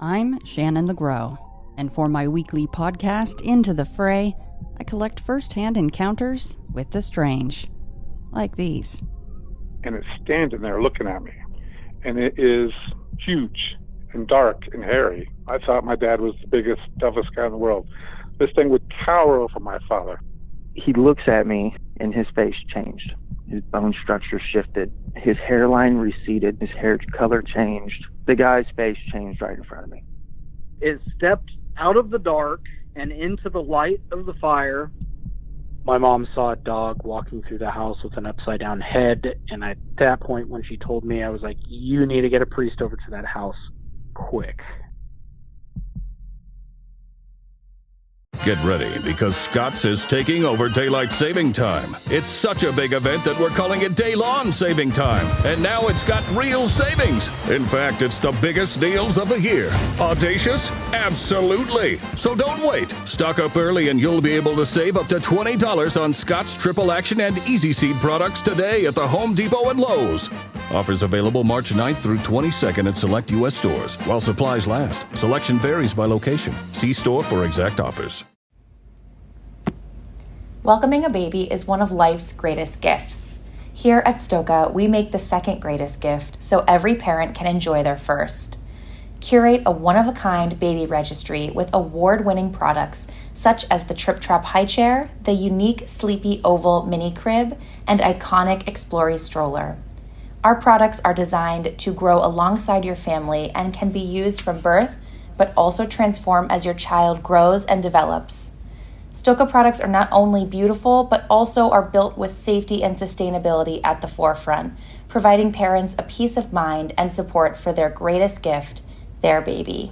I'm Shannon the Grow, and for my weekly podcast, Into the Fray, I collect first-hand encounters with the strange, like these. And it's standing there looking at me, and it is huge and dark and hairy. I thought my dad was the biggest, toughest guy in the world. This thing would tower over my father. He looks at me, and his face changed. His bone structure shifted. His hairline receded. His hair color changed. The guy's face changed right in front of me. It stepped out of the dark and into the light of the fire. My mom saw a dog walking through the house with an upside-down head, and at that point, when she told me, I was like, you need to get a priest over to that house quick. Get ready, because Scott's is taking over daylight saving time. It's such a big event that we're calling it day-long saving time. And now it's got real savings. In fact, it's the biggest deals of the year. Audacious? Absolutely. So don't wait. Stock up early and you'll be able to save up to $20 on Scott's Triple Action and Easy Seed products today at the Home Depot and Lowe's. Offers available March 9th through 22nd at select U.S. stores while supplies last. Selection varies by location. See store for exact offers. Welcoming a baby is one of life's greatest gifts. Here at Stoka, we make the second greatest gift so every parent can enjoy their first. Curate a one-of-a-kind baby registry with award-winning products such as the Trip Trap High Chair, the unique Sleepy Oval Mini Crib, and iconic Explory Stroller. Our products are designed to grow alongside your family and can be used from birth, but also transform as your child grows and develops. Stoka products are not only beautiful, but also are built with safety and sustainability at the forefront, providing parents a peace of mind and support for their greatest gift, their baby.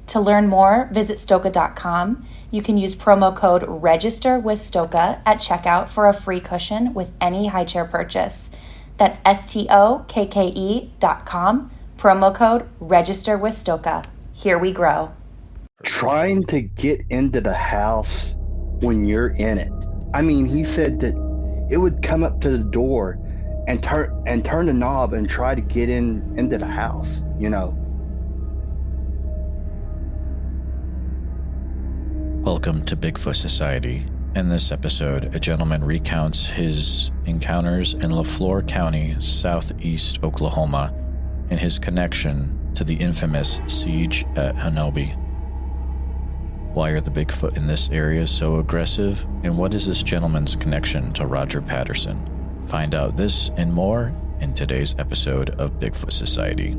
To learn more, visit Stoka.com. You can use promo code REGISTER with Stoka at checkout for a free cushion with any high chair purchase. That's STOKKE.com, promo code REGISTER with Stoka. Here we grow. Trying to get into the house when you're in it. I mean, he said that it would come up to the door and turn the knob and try to get into the house, you know. Welcome to Bigfoot Society. In this episode, a gentleman recounts his encounters in LaFleur County, southeast Oklahoma, and his connection to the infamous siege at Honobia. Why are the Bigfoot in this area so aggressive, and what is this gentleman's connection to Roger Patterson? Find out this and more in today's episode of Bigfoot Society.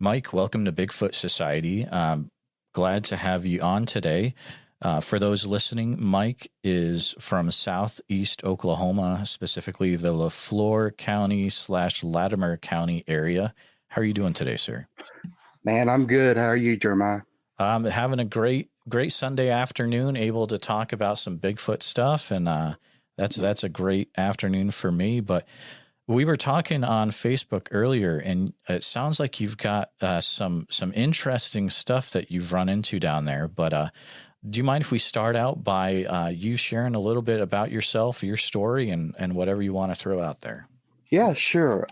Mike, welcome to Bigfoot Society. Glad to have you on today. For those listening, Mike is from southeast Oklahoma, specifically the LaFleur County / Latimer County area. How are you doing today, sir? Man, I'm good. How are you, Jeremiah? Having a great Sunday afternoon, able to talk about some Bigfoot stuff, and that's a great afternoon for me. But we were talking on Facebook earlier, and it sounds like you've got some interesting stuff that you've run into down there. But do you mind if we start out by you sharing a little bit about yourself, your story, and whatever you want to throw out there? Yeah, sure.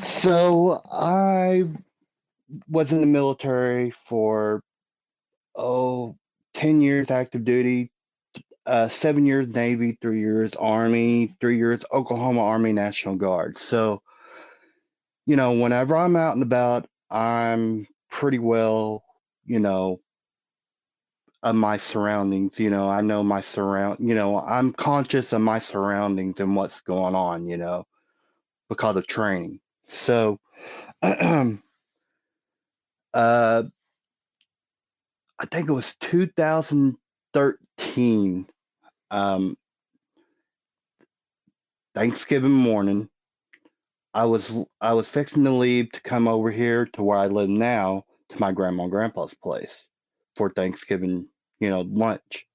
So I was in the military for 10 years active duty. 7 years Navy, 3 years Army, 3 years Oklahoma Army National Guard. So, you know, whenever I'm out and about, I'm pretty well, you know, of my surroundings. You know, I know my I'm conscious of my surroundings and what's going on, you know, because of training. So, I think it was 2013. Thanksgiving morning, I was fixing to leave to come over here to where I live now, to my grandma and grandpa's place for Thanksgiving, you know, lunch.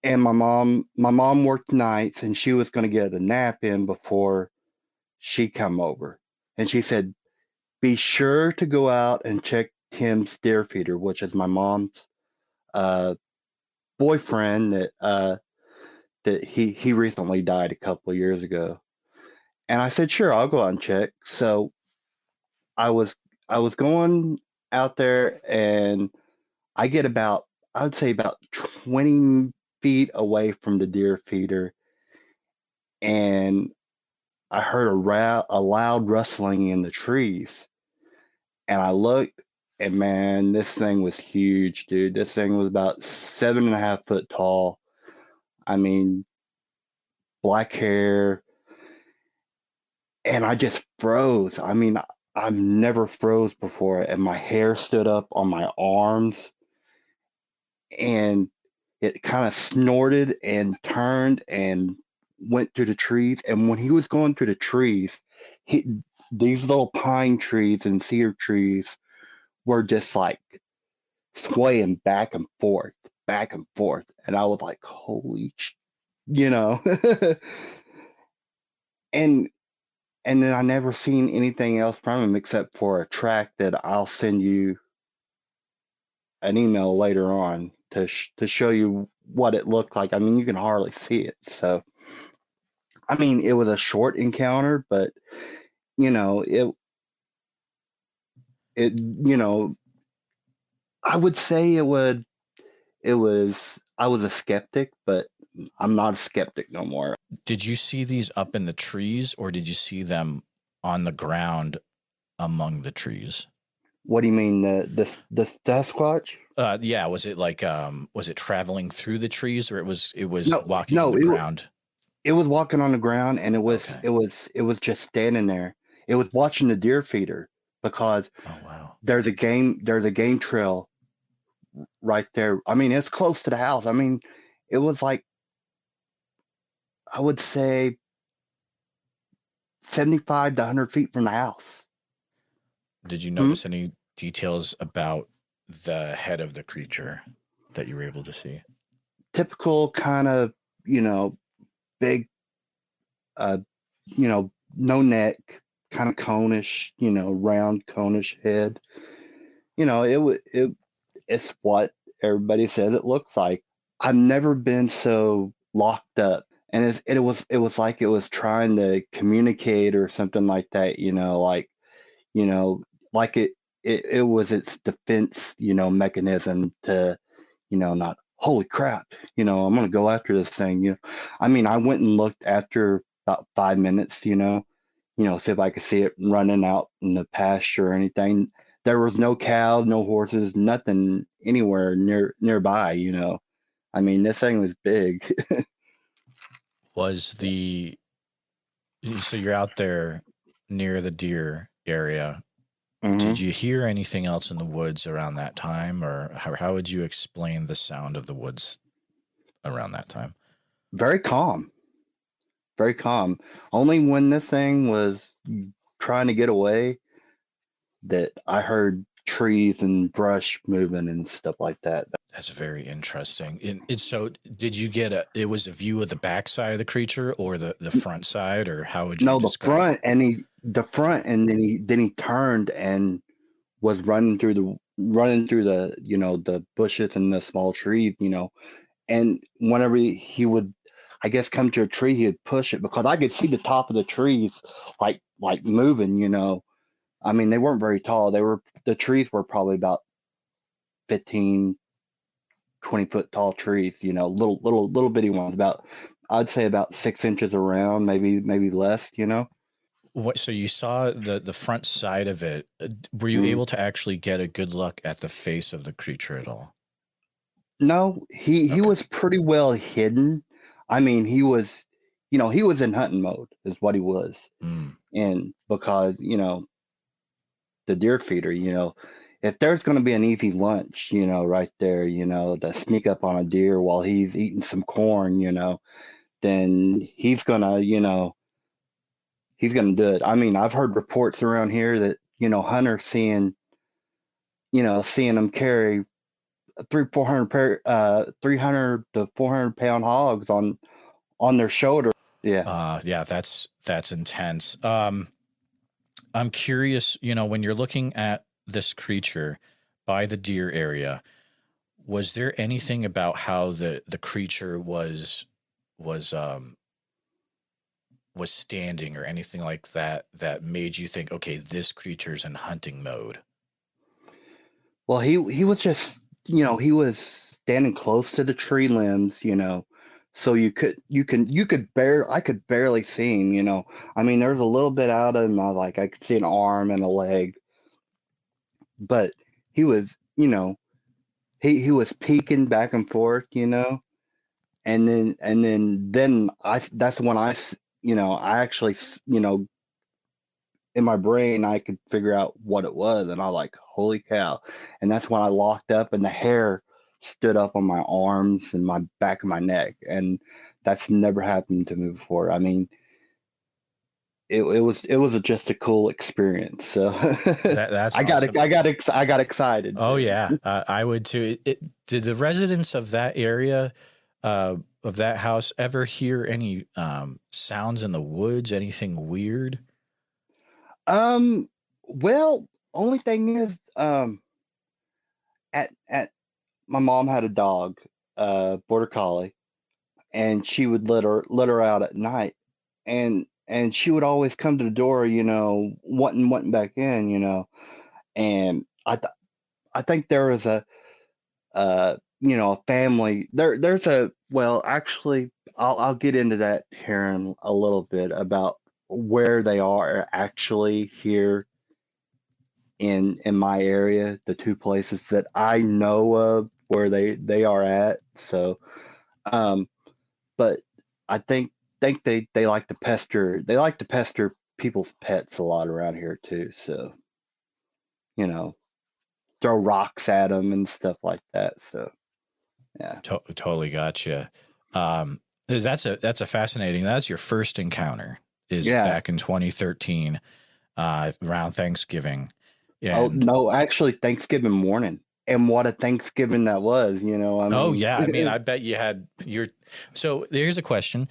And my mom worked nights, and she was going to get a nap in before she come over. and she said, be sure to go out and check Tim's deer feeder, which is my mom's boyfriend that he recently died a couple of years ago. And I said, sure, I'll go out and check. So I was going out there, and I get I would say about 20 feet away from the deer feeder, and I heard a loud rustling in the trees. And I looked, and man, this thing was huge, dude. This thing was about 7.5 foot tall. I mean, black hair, and I just froze. I mean, I've never froze before, and my hair stood up on my arms, and it kind of snorted and turned and went through the trees. And when he was going through the trees, these little pine trees and cedar trees were just like swaying back and forth, back and forth. And I was like, holy, you know. and and then I never seen anything else from him except for a track that I'll send you an email later on to show you what it looked like. I mean, you can hardly see it. So, I mean, it was a short encounter, but you know, you know, I would say I was a skeptic, but I'm not a skeptic no more. Did you see these up in the trees, or did you see them on the ground among the trees? What do you mean, the Sasquatch? Yeah. Was it like was it traveling through the trees, or it was walking no, on the ground? It was walking on the ground, and it was just standing there. It was watching the deer feeder because there's a game trail right there. I mean, it's close to the house. I mean, it was like, I would say 75 to 100 feet from the house. Did you notice any details about the head of the creature that you were able to see? Typical kind of, you know, big, you know, no neck, kind of conish, you know, round conish head. You know, it's what everybody says it looks like. I've never been so locked up, and it was like it was trying to communicate or something like that. You know, like it was its defense, you know, mechanism to, you know, not, holy crap, you know, I'm gonna go after this thing. You know, I mean, I went and looked after about 5 minutes, you know, see if I could see it running out in the pasture or anything. There was no cows, no horses, nothing anywhere nearby, you know. I mean, this thing was big. So you're out there near the deer area. Mm-hmm. Did you hear anything else in the woods around that time, or how would you explain the sound of the woods around that time? Very calm. Very calm. Only when this thing was trying to get away that I heard trees and brush moving and stuff like that. That's very interesting. So did you get it was a view of the backside of the creature, or the front side, or how would you describe it? The front, and then he turned and was running through the, you know, the bushes and the small trees, you know. And whenever he would, I guess, come to a tree, he would push it, because I could see the top of the trees like moving, you know. I mean, they weren't very tall. The trees were probably about 15, 20 foot tall trees, you know, little bitty ones, I'd say about 6 inches around, maybe less, you know. So you saw the front side of it. Were you able to actually get a good look at the face of the creature at all? No, he was pretty well hidden. I mean, he was in hunting mode is what he was. And because, you know, the deer feeder, you know, if there's going to be an easy lunch, you know, right there, you know, to sneak up on a deer while he's eating some corn, you know, then he's going to do it. I mean, I've heard reports around here that, you know, hunters seeing them carry 300 to 400 pound hogs on their shoulder. Yeah. Yeah, that's intense. I'm curious, when you're looking at this creature by the deer area, was there anything about how the creature was standing or anything like that that made you think, okay, this creature's in hunting mode? Well, he was just, he was standing close to the tree limbs, so I could barely see him. I mean, there's a little bit out of him. I could see an arm and a leg, but he was, he was peeking back and forth, and then that's when I actually, in my brain, I could figure out what it was, and I was like, holy cow. And that's when I locked up and the hair stood up on my arms and my back of my neck. And that's never happened to me before. I mean, it was just a cool experience. So that's I awesome. I got excited. Oh yeah, I would too. Did the residents of that area, of that house, ever hear any sounds in the woods? Anything weird? Well, only thing is, at my mom had a dog, border collie, and she would let her out at night, and she would always come to the door, wanting back in, and I think there was a a family there's a well, actually, I'll get into that here in a little bit about where they are actually here in my area, the two places that I know of where they are at. So, but I think they like to pester people's pets a lot around here too. So, throw rocks at them and stuff like that. So, yeah. Totally gotcha. That's a fascinating. That's your first encounter. Back in 2013, around Thanksgiving. Oh no, actually Thanksgiving morning. And what a Thanksgiving that was, I mean. Oh yeah, I mean, I bet you had your. So here's a question: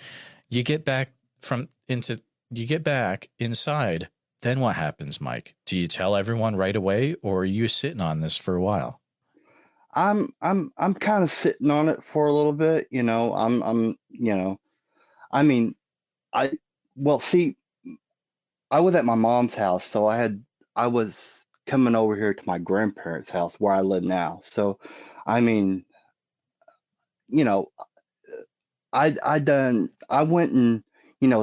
you get back inside. Then what happens, Mike? Do you tell everyone right away, or are you sitting on this for a while? I'm kind of sitting on it for a little bit, I mean, see, I was at my mom's house, so I was coming over here to my grandparents' house where I live now. So, I mean, I went and,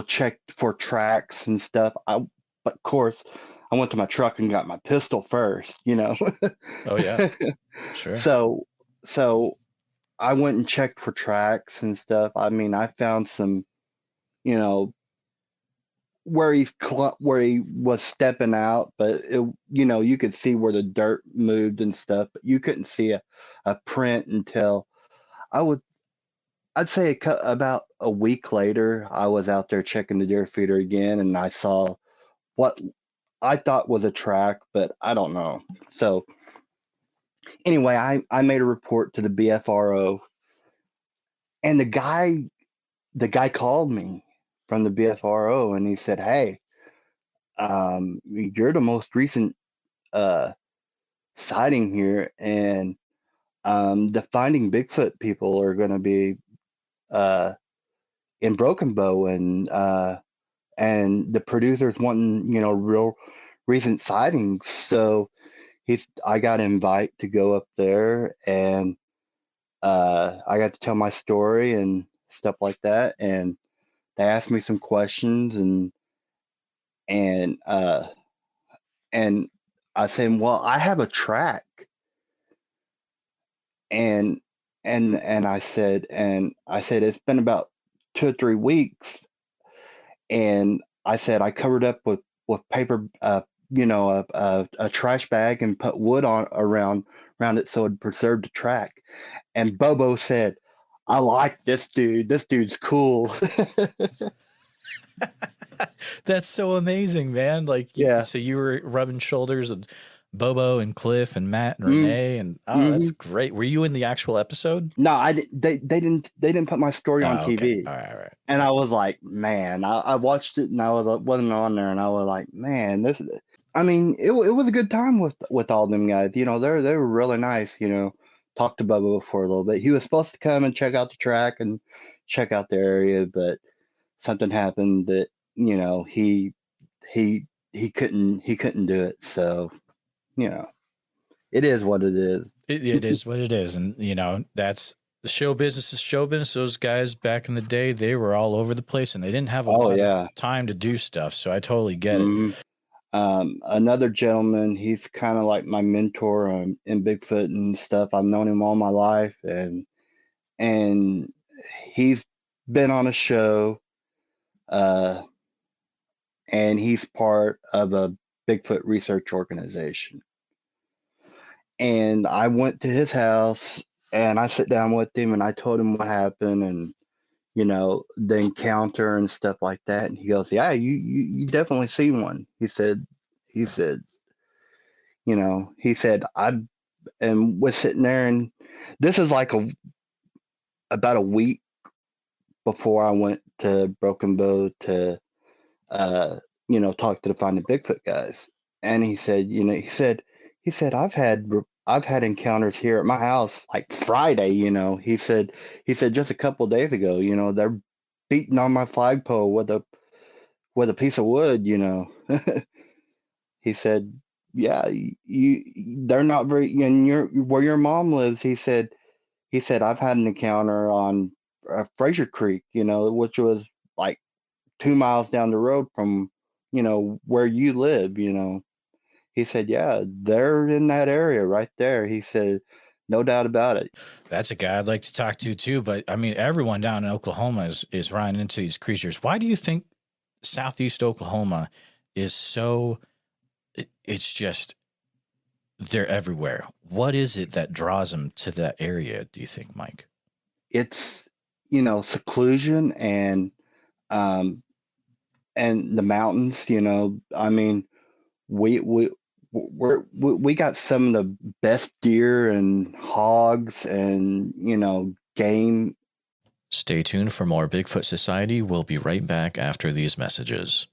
checked for tracks and stuff. But of course, I went to my truck and got my pistol first, Oh yeah, sure. So I went and checked for tracks and stuff. I mean, I found some, where he was stepping out, but you could see where the dirt moved and stuff, but you couldn't see a print until I'd say about a week later. I was out there checking the deer feeder again, and I saw what I thought was a track, but I don't know. So anyway, I made a report to the BFRO, and the guy called me from the BFRO, and he said, "Hey, you're the most recent sighting here, and the Finding Bigfoot people are going to be in Broken Bow, and the producers wanting real recent sightings." So I got an invite to go up there, and I got to tell my story and stuff like that, and they asked me some questions, and I said, well, I have a track, and I said it's been about 2 or 3 weeks, and I said I covered up with paper, a trash bag, and put wood around it so it preserved the track. And Bobo said, "I like this dude. This dude's cool." That's so amazing, man. Like, yeah. So you were rubbing shoulders with Bobo and Cliff and Matt and Renee and that's great. Were you in the actual episode? No, they didn't put my story on TV. All right. And I was like, man, I watched it and I wasn't on there, and I was like, man, it was a good time with all them guys. They were really nice. Talked to Bobo for a little bit. He was supposed to come and check out the track and check out the area, but something happened that he couldn't do it. So it is what it is. It is what it is, and that's the show business is show business. Those guys back in the day, they were all over the place, and they didn't have a lot of time to do stuff. So I totally get it. Another gentleman, he's kind of like my mentor in Bigfoot and stuff. I've known him all my life, and he's been on a show, and he's part of a Bigfoot research organization. And I went to his house and I sat down with him and I told him what happened and the encounter and stuff like that. And he goes, yeah, you definitely seen one. He said, and was sitting there, and this is like about a week before I went to Broken Bow to, talk to the Finding Bigfoot guys. And he said, he said, I've had encounters here at my house like Friday, he said just a couple of days ago, they're beating on my flagpole with a piece of wood, He said, yeah, they're not very, and where your mom lives, he said, I've had an encounter on Fraser Creek, which was like 2 miles down the road from, where you live, He said, yeah, they're in that area right there. He said, no doubt about it. That's a guy I'd like to talk to too. But I mean, everyone down in Oklahoma is running into these creatures. Why do you think Southeast Oklahoma is so, it's just, they're everywhere? What is it that draws them to that area, do you think, Mike? It's, seclusion and the mountains, I mean, we got some of the best deer and hogs and game. Stay tuned for more Bigfoot Society. We'll be right back after these messages.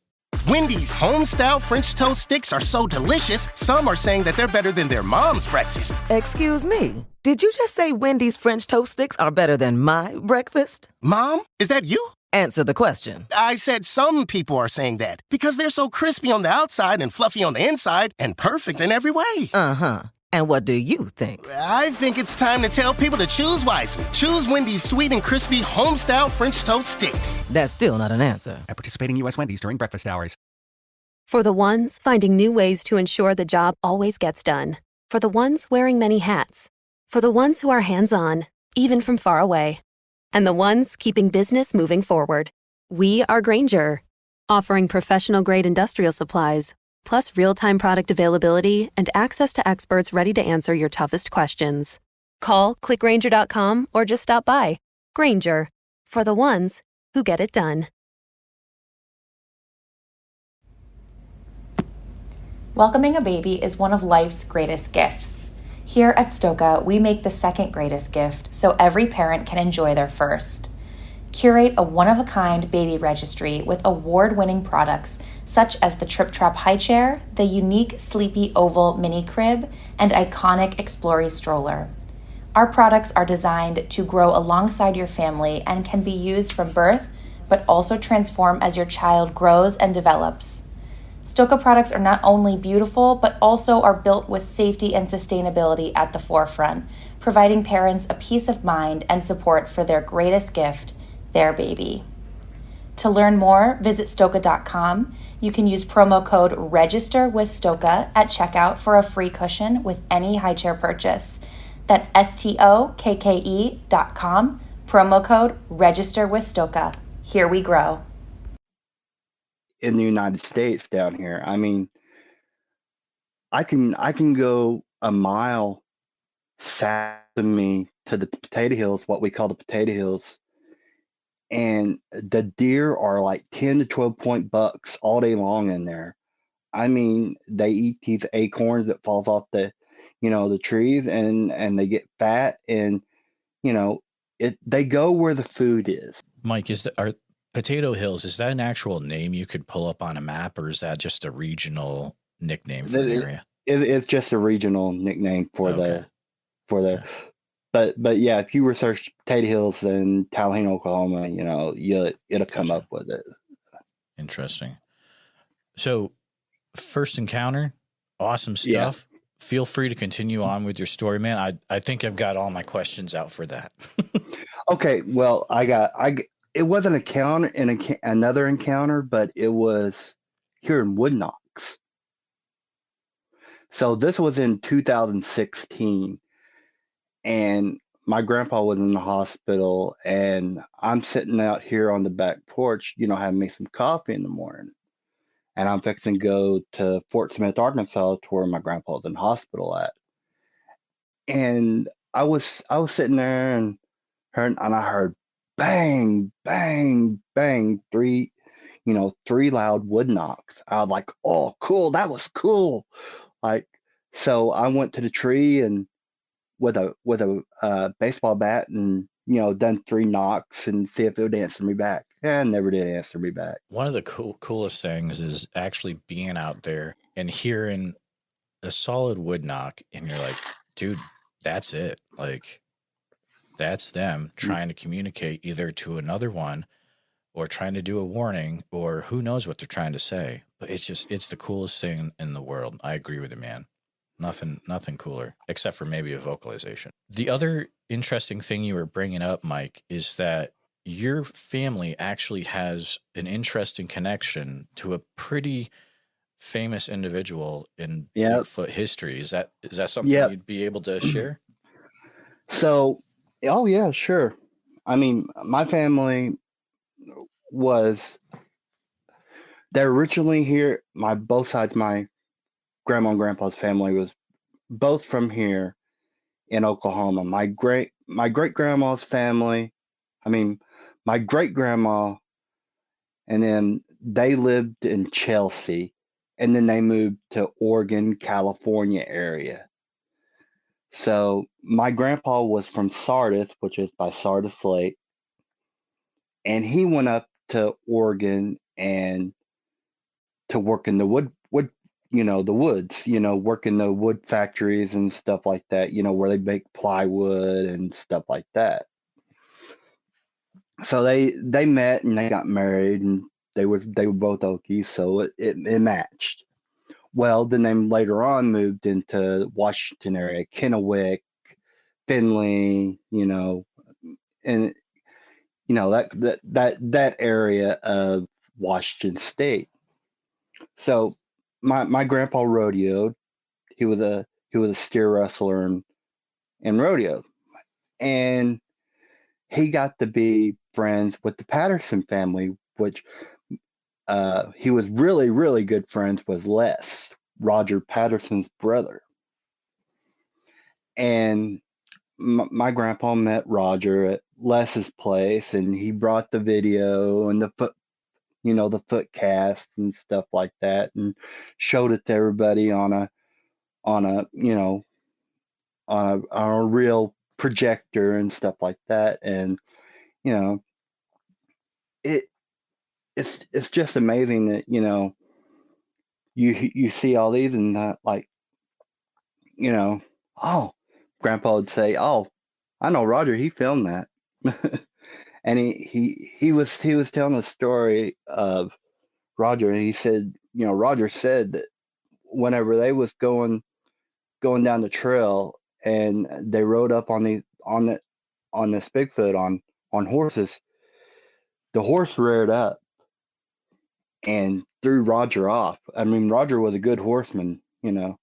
Wendy's home-style French toast sticks are so delicious, some are saying that they're better than their mom's breakfast. Excuse me, did you just say Wendy's French toast sticks are better than my breakfast? Mom, is that you? Answer the question. I said some people are saying that because they're so crispy on the outside and fluffy on the inside and perfect in every way. Uh-huh. And what do you think? I think it's time to tell people to choose wisely. Choose Wendy's sweet and crispy home-style French toast sticks. That's still not an answer. At participating U.S. Wendy's during breakfast hours. For the ones finding new ways to ensure the job always gets done. For the ones wearing many hats. For the ones who are hands-on, even from far away. And the ones keeping business moving forward. We are Grainger, offering professional-grade industrial supplies, plus real-time product availability and access to experts ready to answer your toughest questions. Call, clickgrainger.com, or just stop by. Grainger, for the ones who get it done. Welcoming a baby is one of life's greatest gifts. Here at Stoka, we make the second greatest gift so every parent can enjoy their first. Curate a one-of-a-kind baby registry with award-winning products such as the Trip Trap High Chair, the unique Sleepy Oval Mini Crib, and iconic Explory Stroller. Our products are designed to grow alongside your family and can be used from birth, but also transform as your child grows and develops. Stoka products are not only beautiful, but also are built with safety and sustainability at the forefront, providing parents a peace of mind and support for their greatest gift, their baby. To learn more, visit Stoka.com. You can use promo code REGISTER with Stoka at checkout for a free cushion with any high chair purchase. That's STOKKE.com, promo code REGISTER with Stoka. Here we grow. In the United States down here, I mean, I can go a mile south of me to the potato hills, what we call the potato hills, and the deer are like 10 to 12 point bucks all day long in there. I mean, they eat these acorns that falls off the trees, and they get fat, and they go where the food is. Mike, are Potato Hills, is that an actual name you could pull up on a map, or is that just a regional nickname for an area? It's just a regional nickname for Okay. the. But yeah, if you research Potato Hills in Tallahassee, Oklahoma, it'll come up with it. Interesting. So, first encounter, awesome stuff. Yeah. Feel free to continue on with your story, man. I think I've got all my questions out for that. Okay, well, it wasn't another encounter, but it was here in Wood Knox. So this was in 2016, and my grandpa was in the hospital, and I'm sitting out here on the back porch, having me some coffee in the morning. And I'm fixing to go to Fort Smith, Arkansas, to where my grandpa was in hospital at. And I was sitting there, and I heard bang, bang, bang, three loud wood knocks. I was like, oh, cool, that was cool. So I went to the tree and with a baseball bat and done 3 knocks and see if it would answer me back. And never did answer me back. One of the coolest things is actually being out there and hearing a solid wood knock, and you're like, dude, that's it. Like, that's them trying to communicate either to another one or trying to do a warning, or who knows what they're trying to say. But it's the coolest thing in the world. I agree with you, man. Nothing cooler, except for maybe a vocalization. The other interesting thing you were bringing up, Mike, is that your family actually has an interesting connection to a pretty famous individual in Bigfoot history. Is that something you'd be able to share? So, oh yeah, sure. I mean, my family they're originally here. Both sides, my grandma and grandpa's family was both from here in Oklahoma. My great grandma's family, my great grandma, and then they lived in Chelsea, and then they moved to Oregon, California area. So my grandpa was from Sardis, which is by Sardis Lake, and he went up to Oregon and to work in the wood, the woods, working the wood factories and stuff like that, where they make plywood and stuff like that. So they met and they got married, and they were both Okies, so it matched. Well, then they later on moved into Washington area, Kennewick, Findlay, and that area of Washington State. So my grandpa rodeoed. He was a steer wrestler and rodeo, and he got to be friends with the Patterson family, which he was really, really good friends with Les, Roger Patterson's brother. And my grandpa met Roger at Les's place, and he brought the video and the foot cast and stuff like that, and showed it to everybody on a real projector and stuff like that. And it's just amazing that you see all these, and that, like, oh, grandpa would say, oh, I know Roger, he filmed that. And he was telling the story of Roger, and he said, Roger said that whenever they was going down the trail and they rode up on this Bigfoot on horses, the horse reared up and threw Roger off. I mean, Roger was a good horseman, and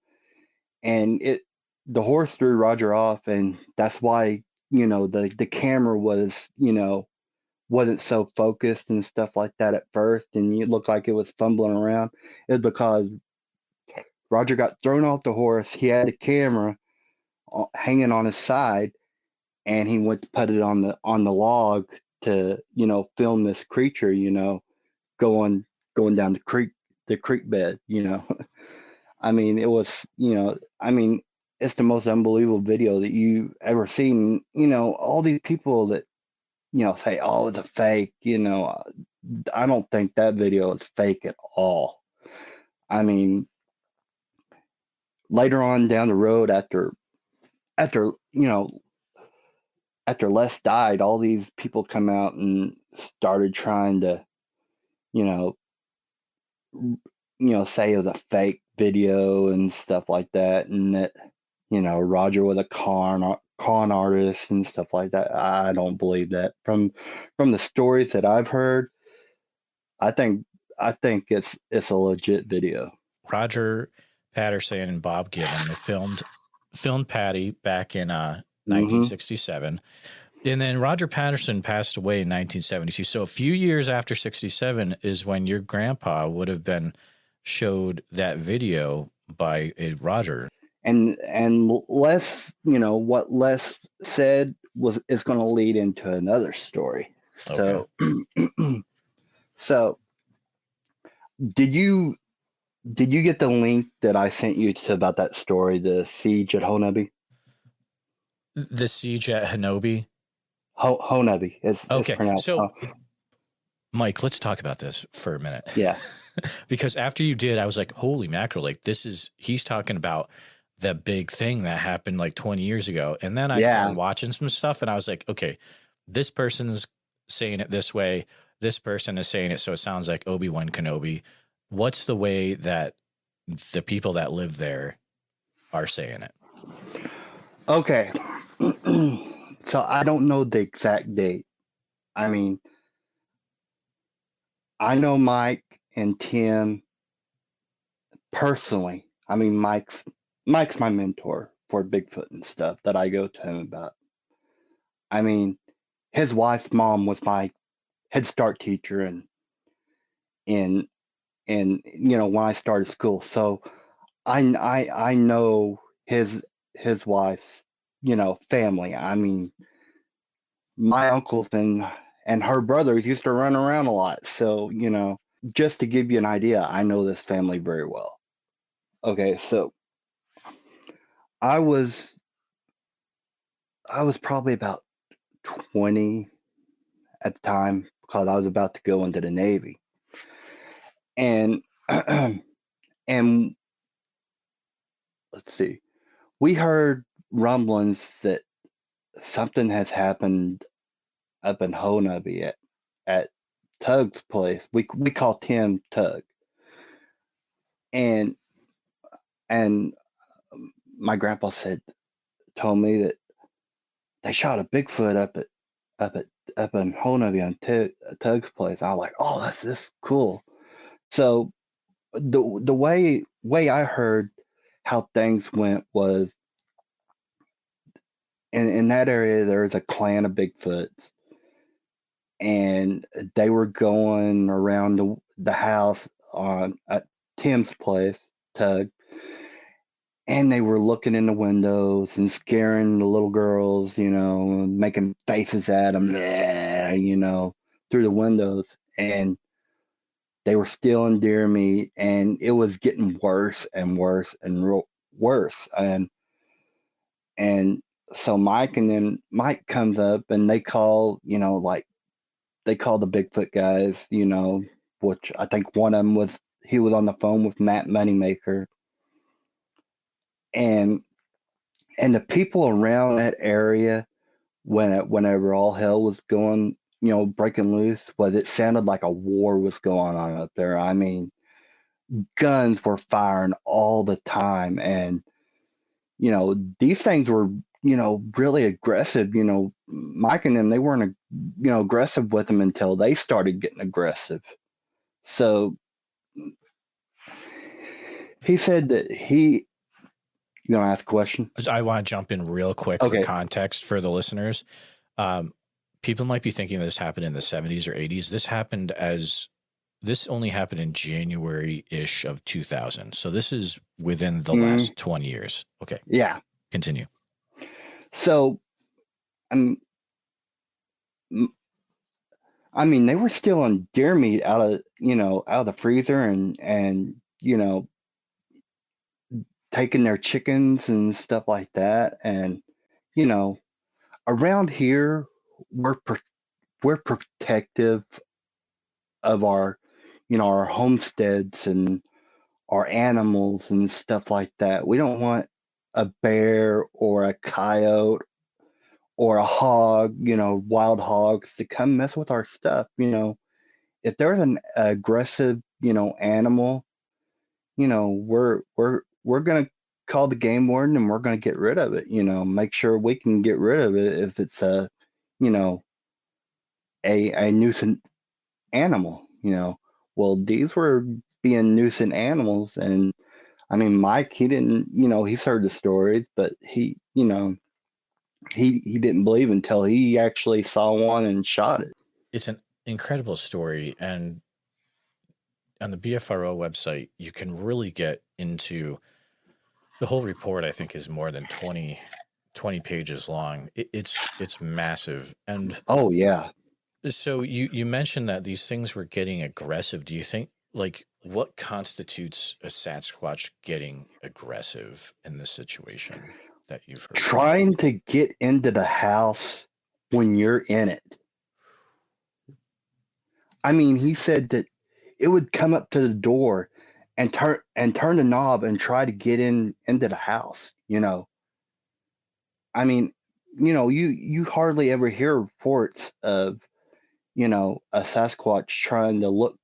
the horse threw Roger off, and that's why the camera was wasn't so focused and stuff like that at first, and it looked like it was fumbling around. It was because Roger got thrown off the horse. He had the camera hanging on his side, and he went to put it on the log to film this creature going down the the creek bed, you know. I mean, it was, you know, I mean, it's the most unbelievable video that you ever seen. You know, all these people that, you know, say, oh, it's a fake, you know, I don't think that video is fake at all. I mean, later on down the road after, you know, after Les died, all these people come out and started trying to, you know, say it was a fake video and stuff like that, and that, you know, Roger was a con artist and stuff like that. I don't believe that. From the stories that I've heard, I think it's a legit video. Roger Patterson and Bob Gibbon filmed Patty back in 1967. And then Roger Patterson passed away in 1972. So a few years after 67 is when your grandpa would have been showed that video by Roger. And Les, you know, what Les said is going to lead into another story. So, okay. So did you get the link that I sent you to about that story, the siege at Honobia? The siege at Honobia? Honobia. It's pronounced. So, Mike, let's talk about this for a minute. Yeah. Because after you did, I was like, holy mackerel, like he's talking about the big thing that happened like 20 years ago. And then I started watching some stuff and I was like, okay, this person's saying it this way. This person is saying it. So it sounds like Obi-Wan Kenobi. What's the way that the people that live there are saying it? Okay. So I don't know the exact date. I mean, I know Mike and Tim personally. I mean, Mike's my mentor for Bigfoot and stuff that I go to him about. I mean, his wife's mom was my Head Start teacher and you know, when I started school. So I know his wife's, you know, family. I mean, my uncles and her brothers used to run around a lot. So, you know, just to give you an idea, I know this family very well. Okay, so I was probably about 20 at the time because I was about to go into the Navy. And and let's see, we heard rumblings that something has happened up in Honobia at Tug's place. We call Tim Tug. And my grandpa told me that they shot a Bigfoot up in Honobia on Tug's place. I was like, oh, that's cool. So the way I heard how things went was in that area there's a clan of Bigfoots, and they were going around the house at Tim's place, Tug, and they were looking in the windows and scaring the little girls, you know, making faces at them, you know, through the windows. And they were stealing deer meat, and it was getting worse and worse and worse. And so Mike comes up and they call, you know, like they call the Bigfoot guys, you know, which I think one of them he was on the phone with Matt Moneymaker. And the people around that area, whenever all hell was going, you know, breaking loose, it sounded like a war was going on up there. I mean, guns were firing all the time, and you know, these things were, you know, really aggressive. You know, Mike and them, they weren't, you know, aggressive with them until they started getting aggressive. So he said that you gonna ask a question? I want to jump in real quick for context for the listeners. People might be thinking this happened in the 70s or 80s. This only happened in January-ish of 2000. So this is within the last 20 years. Okay. Yeah. Continue. So I mean, they were stealing deer meat out of the freezer and taking their chickens and stuff like that. And, you know, around here, we're protective of our homesteads and our animals and stuff like that. We don't want a bear or a coyote or a hog, wild hogs to come mess with our stuff. If there's an aggressive, animal, we're gonna call the game warden and we're gonna get rid of it. Make sure we can get rid of it if it's you know, a nuisance animal. Well, these were being nuisance animals, and I mean, Mike, he didn't, he's heard the stories, but he didn't believe until he actually saw one and shot it. It's an incredible story, and on the BFRO website, you can really get into the whole report. I think is more than 20 pages long. It's massive. And oh yeah. So you mentioned that these things were getting aggressive. Do you think, like, what constitutes a Sasquatch getting aggressive in this situation that you've heard? Trying to get into the house when you're in it. I mean, he said that it would come up to the door and turn the knob and try to get into the house. I mean, you hardly ever hear reports of a Sasquatch trying to look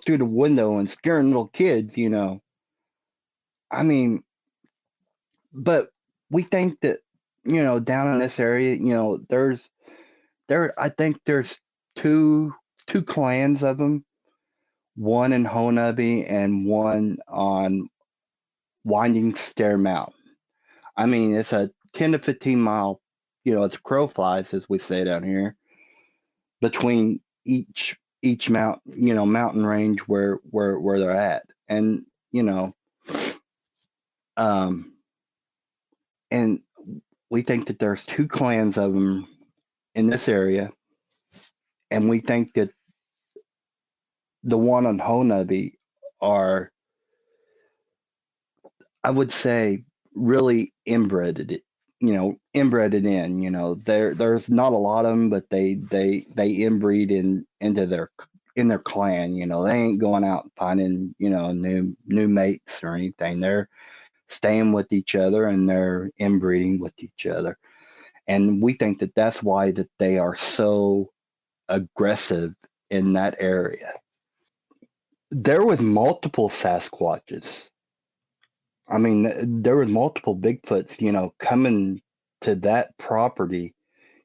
through the window and scaring little kids. I mean, but we think that down in this area, I think there's two clans of them, one in Honobia and one on Winding Stair Mountain. I mean, it's a 10 to 15 mile, it's crow flies, as we say down here, between each mountain range where they're at. And, and we think that there's two clans of them in this area. And we think that the one on Honobia are, I would say, really inbred it in. There's not a lot of them, but they inbreed into their clan. They ain't going out and finding new mates or anything. They're staying with each other and they're inbreeding with each other. And we think that that's why that they are so aggressive in that area. There was multiple Sasquatches. I mean, there was multiple Bigfoots, coming to that property,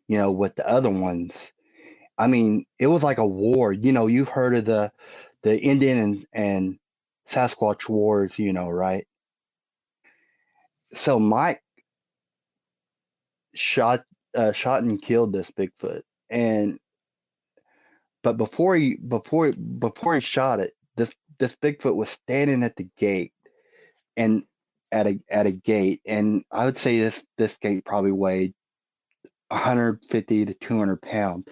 with the other ones. I mean, it was like a war. You've heard of the Indian and Sasquatch wars, right? So Mike shot and killed this Bigfoot, but before he shot it, this Bigfoot was standing at the gate, and at a gate, and I would say this gate probably weighed 150 to 200 pounds.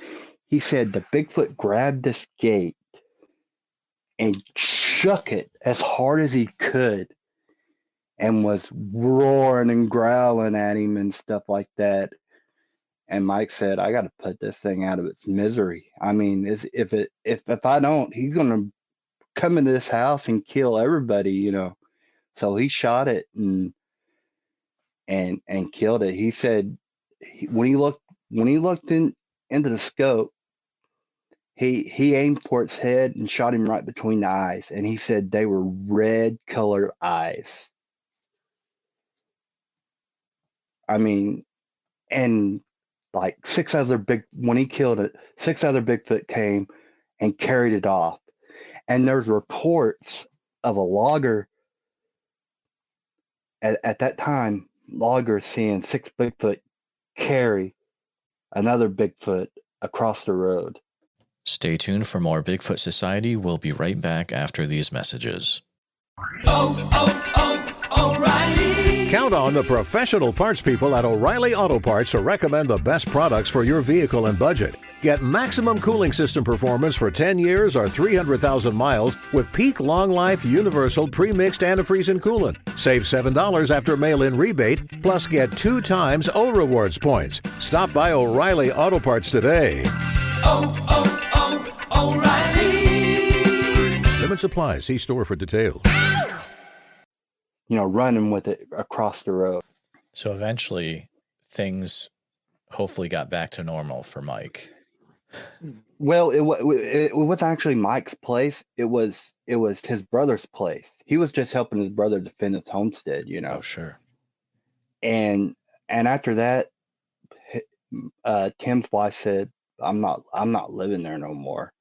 He said the Bigfoot grabbed this gate and shook it as hard as he could, and was roaring and growling at him and stuff like that. And Mike said, "I got to put this thing out of its misery. I mean, if I don't, he's gonna come into this house and kill everybody, So he shot it and killed it. He said when he looked into the scope, he aimed for its head and shot him right between the eyes. And he said they were red colored eyes. I mean, and like when he killed it, 6 other Bigfoot came and carried it off. And there's reports of a logger at that time, loggers seeing 6 Bigfoot carry another Bigfoot across the road. Stay tuned for more Bigfoot Society. We'll be right back after these messages. O'Reilly. Count on the professional parts people at O'Reilly Auto Parts to recommend the best products for your vehicle and budget. Get maximum cooling system performance for 10 years or 300,000 miles with peak long life universal pre-mixed antifreeze and coolant. Save $7 after mail-in rebate, plus get 2 times O Rewards points. Stop by O'Reilly Auto Parts today. O'Reilly! Limit supply. See store for details. Running with it across the road. So eventually things hopefully got back to normal for Mike. Well, it wasn't actually Mike's place. It was his brother's place. He was just helping his brother defend his homestead, Oh, sure. And after that, Tim's wife said, I'm not living there no more.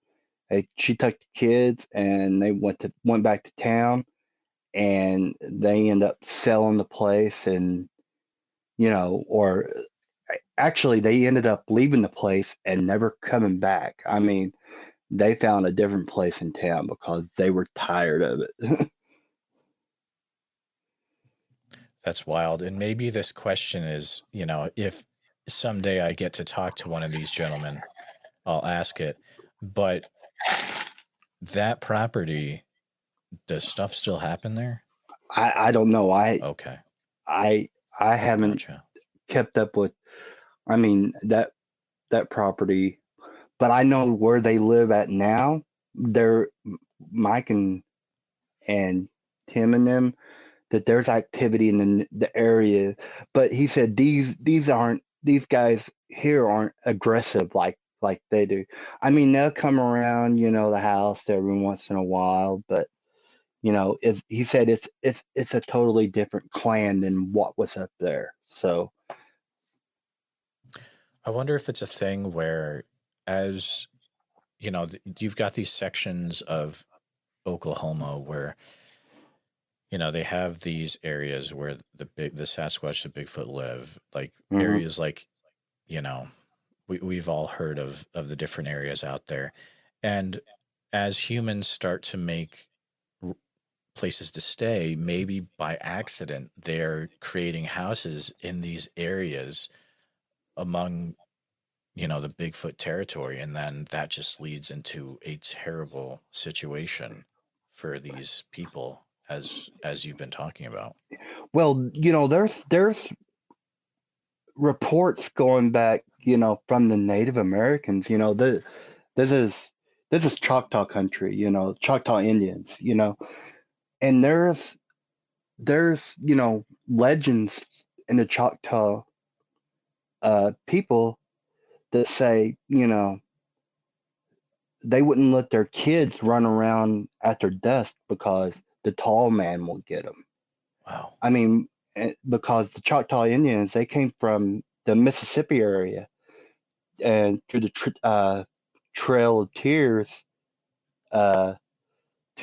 She took the kids and they went back to town. And they end up selling the place, and or actually they ended up leaving the place and never coming back. I mean, they found a different place in town because they were tired of it. That's wild. And maybe this question is, if someday I get to talk to one of these gentlemen, I'll ask it. But that property, does stuff still happen there? I don't know. Okay. I haven't kept up with, that property, but I know where they live at now. They're Mike and Tim and them, that there's activity in the area. But he said these guys here aren't aggressive like they do. They'll come around, the house every once in a while, but he said it's a totally different clan than what was up there. So I wonder if it's a thing where, as you've got these sections of Oklahoma where they have these areas where the Sasquatch, the Bigfoot live, like areas like we've all heard of the different areas out there, and as humans start to make places to stay, maybe by accident they're creating houses in these areas among the Bigfoot territory, and then that just leads into a terrible situation for these people, as you've been talking about. Well, there's reports going back from the Native Americans. This is Choctaw country, Choctaw Indians, and there's legends in the Choctaw people that say they wouldn't let their kids run around after dusk because the tall man will get them. Wow. Because the Choctaw Indians, they came from the Mississippi area and through the Trail of Tears to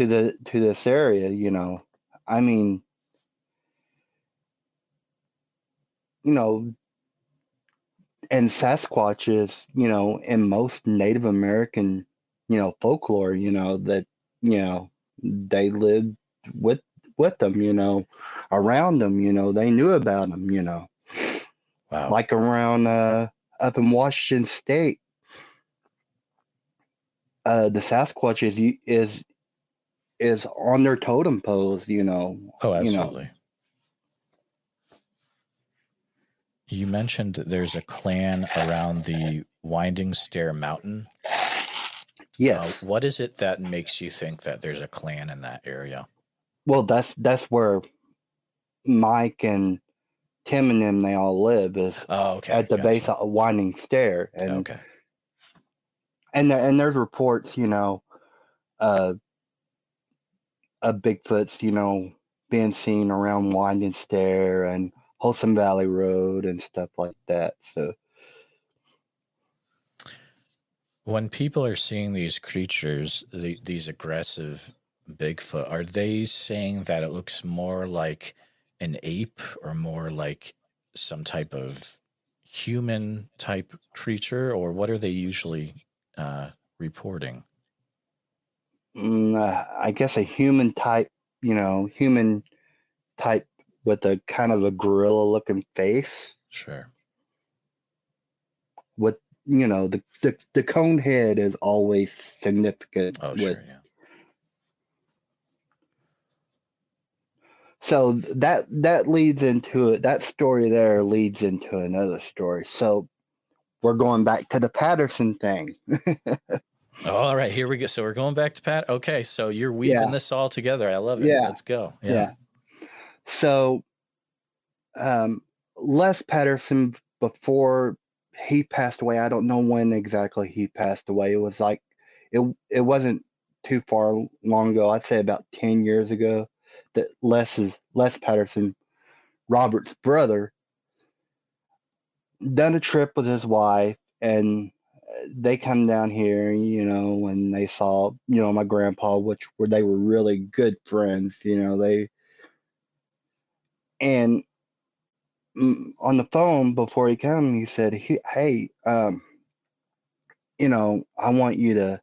this area, and Sasquatches, in most Native American, folklore, that, they lived with them, around them, they knew about them, Wow. Like around up in Washington State, the Sasquatch is on their totem poles, Oh, absolutely. You mentioned there's a clan around the Winding Stair Mountain. Yes. What is it that makes you think that there's a clan in that area? Well, that's where Mike and Tim and them, they all live, is at the base of a Winding Stair. And and there's reports, of Bigfoots, being seen around Winding Stair and Wholesome Valley Road and stuff like that. So when people are seeing these creatures, these aggressive Bigfoot, are they saying that it looks more like an ape or more like some type of human type creature, or what are they usually reporting? I guess a human type with a kind of a gorilla looking face. Sure. With, the cone head is always significant. Oh, sure, yeah. So that leads into it. That story there leads into another story. So we're going back to the Patterson thing. All right, here we go. So we're going back to Pat. Okay, so you're weaving this all together. I love it. Yeah. Let's go. Yeah. So Les Patterson, before he passed away, I don't know when exactly he passed away. It was like it wasn't too far long ago. I'd say about 10 years ago that Les Patterson, Robert's brother, done a trip with his wife, and they come down here, and they saw, my grandpa, they were really good friends, and on the phone before he came, he said, "Hey, I want you to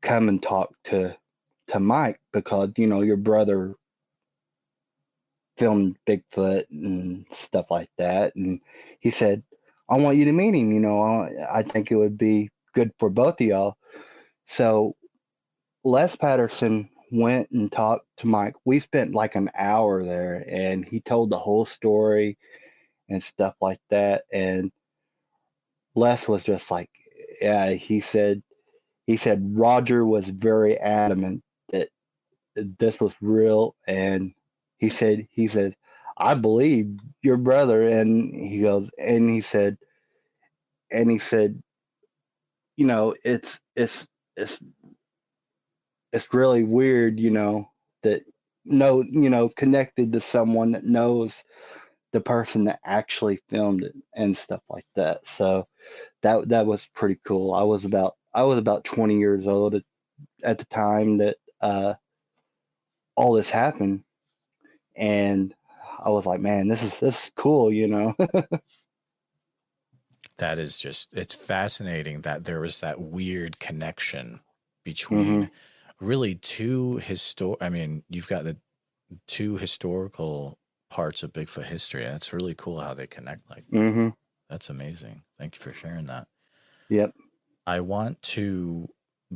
come and talk to Mike, because your brother filmed Bigfoot and stuff like that." And he said, "I want you to meet him. I think it would be good for both of y'all." So Les Patterson went and talked to Mike. We spent like an hour there, and he told the whole story and stuff like that. And Les was just like, yeah, he said Roger was very adamant that this was real. And he said, "I believe your brother." And he goes, and he said, it's really weird, that connected to someone that knows the person that actually filmed it and stuff like that. So that was pretty cool. I was about 20 years old at the time that all this happened, and I was like, man, this is cool, That is it's fascinating that there was that weird connection between really two you've got the two historical parts of Bigfoot history. That's really cool how they connect like that. That's amazing. Thank you for sharing that. Yep. I want to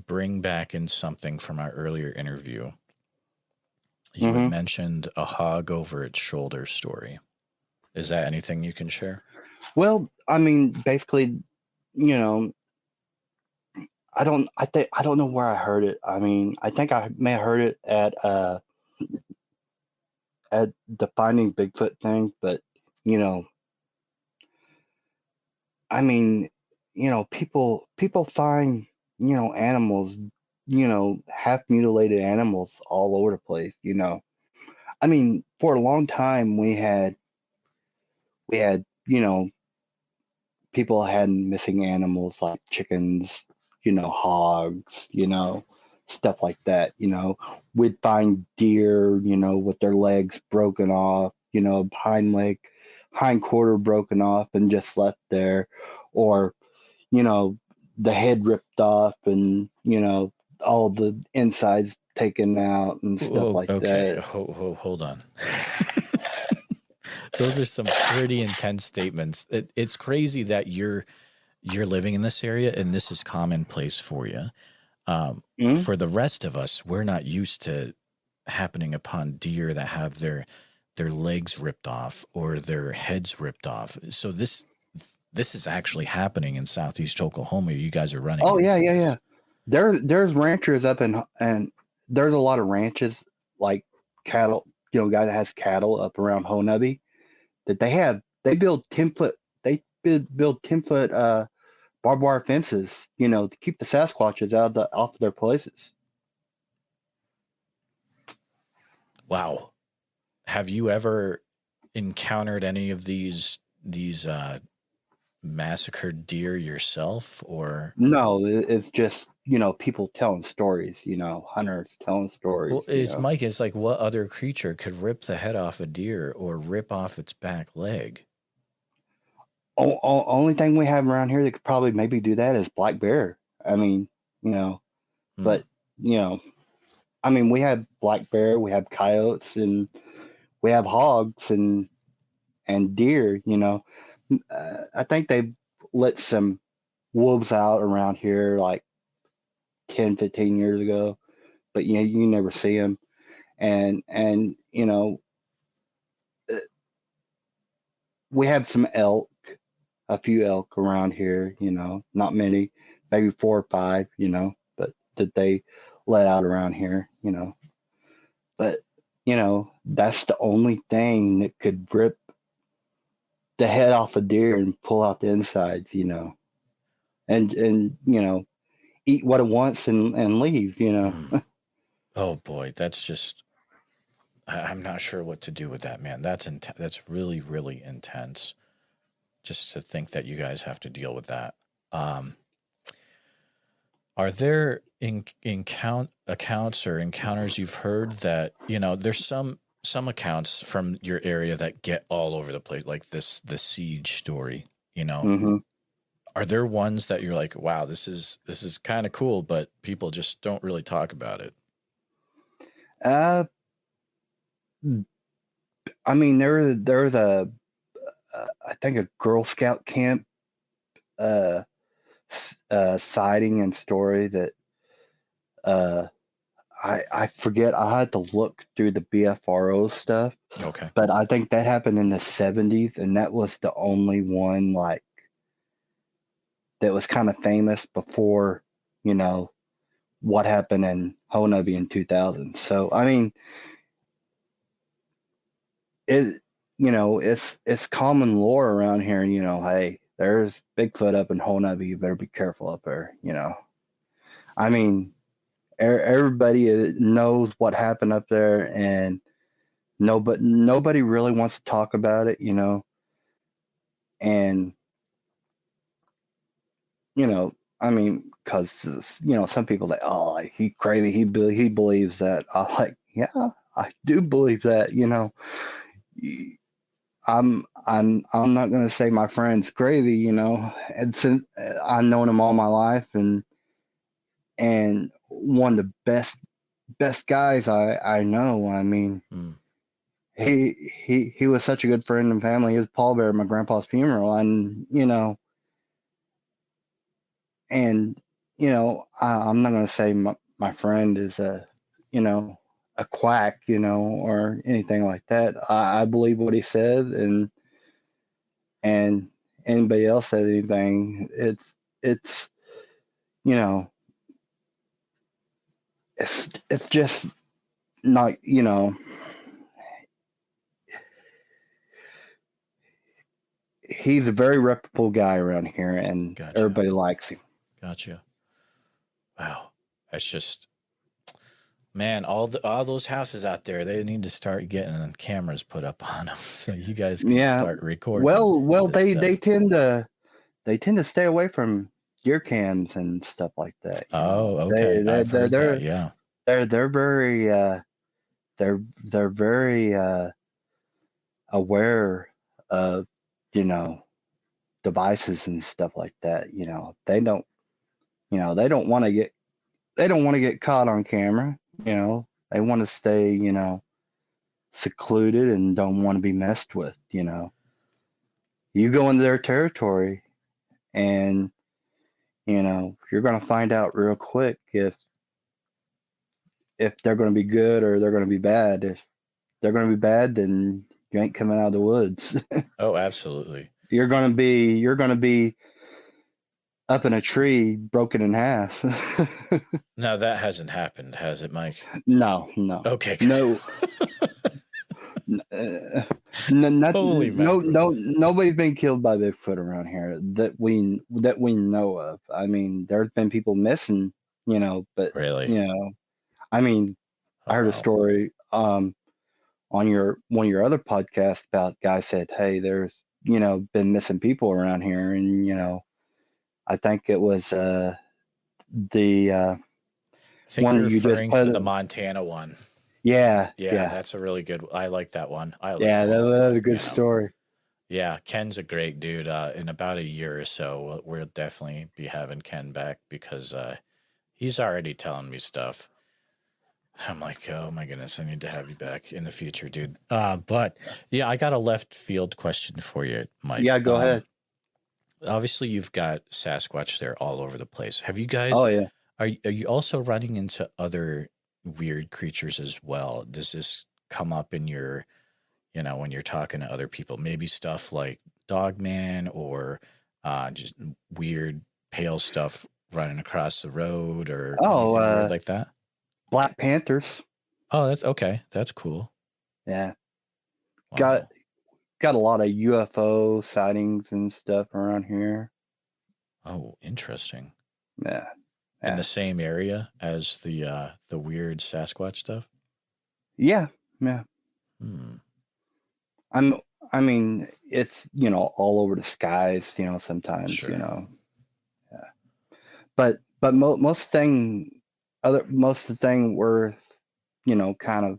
bring back in something from our earlier interview. You had mentioned a hog over its shoulder story. Is that anything you can share? Well, basically, I don't know where I heard it. I think I may have heard it at the Finding Bigfoot thing, but people find, animals, half mutilated animals all over the place, for a long time we had, people had missing animals like chickens, hogs, stuff like that. We'd find deer, with their legs broken off, hind quarter broken off and just left there, or, the head ripped off and, all the insides taken out and stuff like that. Hold on. Those are some pretty intense statements. It's crazy that you're living in this area and this is commonplace for you. For the rest of us, we're not used to happening upon deer that have their legs ripped off or their heads ripped off. So this is actually happening in Southeast Oklahoma. You guys are running. Oh yeah. There's ranchers up and there's a lot of ranches like cattle, guy that has cattle up around Honobia that they build 10-foot barbed wire fences, to keep the Sasquatches off of their places. Wow. Have you ever encountered any of these massacred deer yourself, or? No, it's just, people telling stories, hunters telling stories. Well, Mike, it's like, what other creature could rip the head off a deer or rip off its back leg? Only thing we have around here that could probably maybe do that is black bear. But, we have black bear, we have coyotes, and we have hogs and deer, you know. I think they let some wolves out around here like 10, 15 years ago, but you never see them. And you know, we have some elk, a few elk around here, you know, not many, maybe 4 or 5, you know, but that they let out around here, you know. But, you know, that's the only thing that could rip the head off a deer and pull out the insides, you know, and you know, eat what it wants and leave, you know. Oh boy, that's just, I'm not sure what to do with that, man. That's really, really intense. Just to think that you guys have to deal with that. Are there accounts or encounters you've heard that, you know, there's some accounts from your area that get all over the place, like the siege story, you know? Mm-hmm. Are there ones that you're like, wow, this is kind of cool, but people just don't really talk about it? I mean, there's a I think a Girl Scout camp sighting and story that I forget. I had to look through the BFRO stuff. Okay. But I think that happened in the 70s, and that was the only one like that was kind of famous before, you know, what happened in Honobia in 2000. So I mean, you know, it's common lore around here. You know, hey, there's Bigfoot up in Honobia. You better be careful up there. You know, I mean, everybody knows what happened up there, and nobody really wants to talk about it. You know, and you know, I mean, because you know, some people say, "Oh, he crazy. He believes that." I'm like, yeah, I do believe that. You know, I'm not gonna say my friend's crazy. You know, and since I've known him all my life, and one of the best guys I know. I mean, he was such a good friend and family. He was pallbearer at my grandpa's funeral, and you know. And, you know, I'm not going to say my friend is you know, a quack, you know, or anything like that. I believe what he said, and anybody else says anything, it's, you know, it's just not, you know, he's a very reputable guy around here, and everybody likes him. Gotcha. Wow. That's just, man, all those houses out there, they need to start getting cameras put up on them so you guys can start recording. Well, they tend to stay away from gear cams and stuff like that. Oh, okay. I've heard that, yeah. They're very they're very aware of, you know, devices and stuff like that. You know, they don't want to get caught on camera. You know, they want to stay, you know, secluded and don't want to be messed with. You know, you go into their territory, and you know, you're going to find out real quick if they're going to be good or they're going to be bad. If they're going to be bad, then you ain't coming out of the woods. Oh, absolutely. You're going to be up in a tree, broken in half. Now that hasn't happened, has it, Mike? No. Okay. No. Nobody's been killed by Bigfoot around here that we know of. I mean, there's been people missing, you know, but really, you know, I mean, I heard a story on one of your other podcasts about guy said, hey, there's, you know, been missing people around here, and you know, I think it was the I think one you're you referring just to the Montana one. Yeah, that's a really good. I like that one. That was a good story. Yeah, Ken's a great dude. In about a year or so, we'll definitely be having Ken back because he's already telling me stuff. I'm like, oh my goodness, I need to have you back in the future, dude. But yeah, I got a left field question for you, Mike. Yeah, go ahead. Obviously, you've got Sasquatch there all over the place. Have you guys? Oh yeah. Are you also running into other weird creatures as well? Does this come up in your, when you're talking to other people? Maybe stuff like Dogman or just weird pale stuff running across the road or anything weird like that? Black panthers. Oh, that's okay. That's cool. Yeah. Wow. Got a lot of UFO sightings and stuff around here. Oh, interesting. Yeah. In the same area as the weird Sasquatch stuff? Yeah. I mean, it's, all over the skies, sometimes, Sure. Yeah. But most of the thing we're, kind of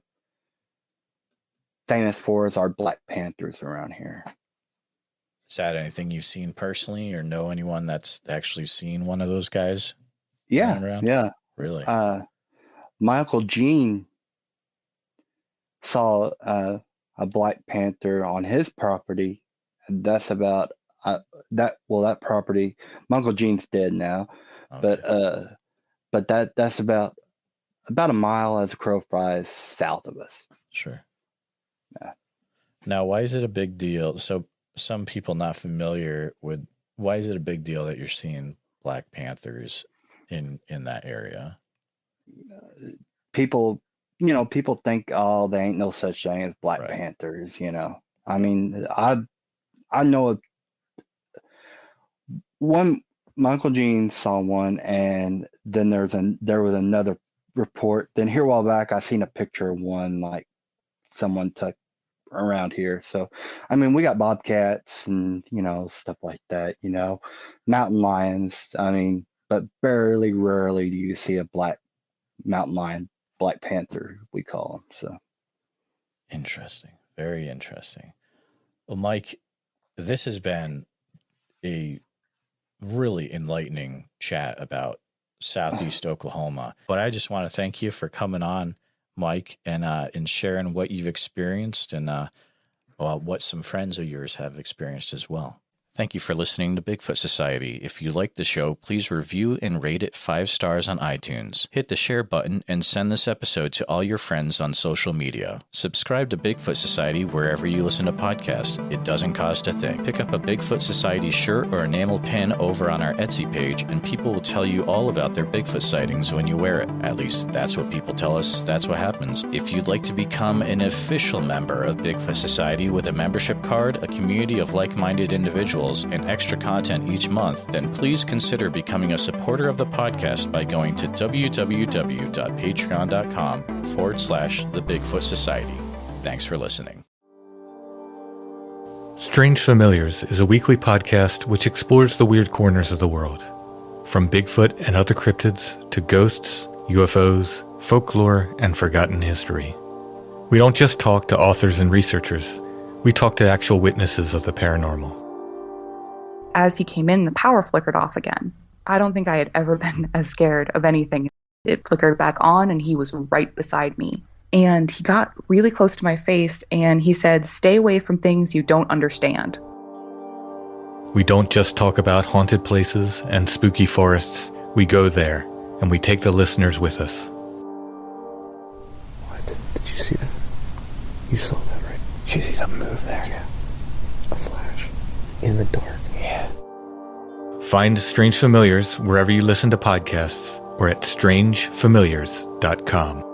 famous for is our black panthers around here. Is that anything you've seen personally or know anyone that's actually seen one of those guys? Yeah. Really? My Uncle Gene saw a black panther on his property. And that's about that property. My Uncle Gene's dead now. Okay. But that's about a mile as a crow flies south of us. Sure. Yeah. Now, why is it a big deal? So some people not familiar with, why is it a big deal that you're seeing black panthers in that area? People think, oh, there ain't no such thing as black panthers, I mean, I know of one. My Uncle Gene saw one, and then there was another report. Then here a while back, I seen a picture of one like someone took around here. So, I mean, we got bobcats and stuff like that. Mountain lions. I mean, but rarely do you see a black mountain lion, black panther, we call them. So interesting, very interesting. Well, Mike, this has been a really enlightening chat about Southeast Oklahoma. But I just want to thank you for coming on, Mike, and sharing what you've experienced and what some friends of yours have experienced as well. Thank you for listening to Bigfoot Society. If you like the show, please review and rate it 5 stars on iTunes. Hit the share button and send this episode to all your friends on social media. Subscribe to Bigfoot Society wherever you listen to podcasts. It doesn't cost a thing. Pick up a Bigfoot Society shirt or enamel pin over on our Etsy page, and people will tell you all about their Bigfoot sightings when you wear it. At least that's what people tell us. That's what happens. If you'd like to become an official member of Bigfoot Society with a membership card, a community of like-minded individuals, and extra content each month, then please consider becoming a supporter of the podcast by going to www.patreon.com/The Bigfoot Society. Thanks for listening. Strange Familiars is a weekly podcast which explores the weird corners of the world. From Bigfoot and other cryptids to ghosts, UFOs, folklore, and forgotten history. We don't just talk to authors and researchers. We talk to actual witnesses of the paranormal. As he came in, the power flickered off again. I don't think I had ever been as scared of anything. It flickered back on, and he was right beside me. And he got really close to my face, and he said, "Stay away from things you don't understand." We don't just talk about haunted places and spooky forests. We go there, and we take the listeners with us. What? Did you see that? You saw that, right? Did you see something move there? Yeah. A flash. In the dark. Yeah. Find Strange Familiars wherever you listen to podcasts or at strangefamiliars.com.